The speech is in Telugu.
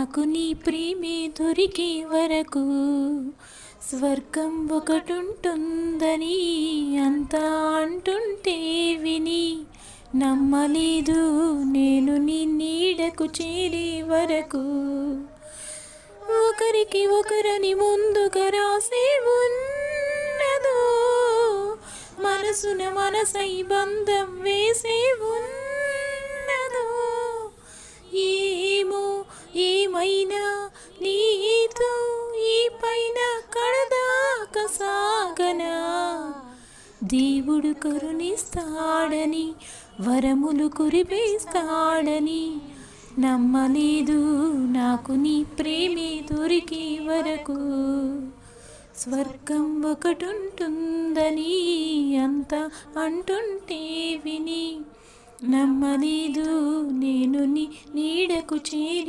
నాకు నీ ప్రేమే దొరికే వరకు స్వర్గం ఒకటుంటుందని అంతా అంటుంటే విని నమ్మలేదు నేను నీ నీడకు చేరే వరకు. ఒకరికి ఒకరని ముందుగా రాసే ఉన్నదో మనసున మనసై బంధం వేసే ఉన్నదో ఏమో ఏమైనా నీతో ఈ పైన కడదాకా సాగనా. దేవుడు కరుణిస్తాడని వరములు కురిపిస్తాడని నమ్మలేదు నాకు నీ ప్రేమే దొరికే వరకు స్వర్గం ఒకటుంటుందని అంత అంటుంటే విని నమ్మలేదు నేను నీ నీడకు చేరి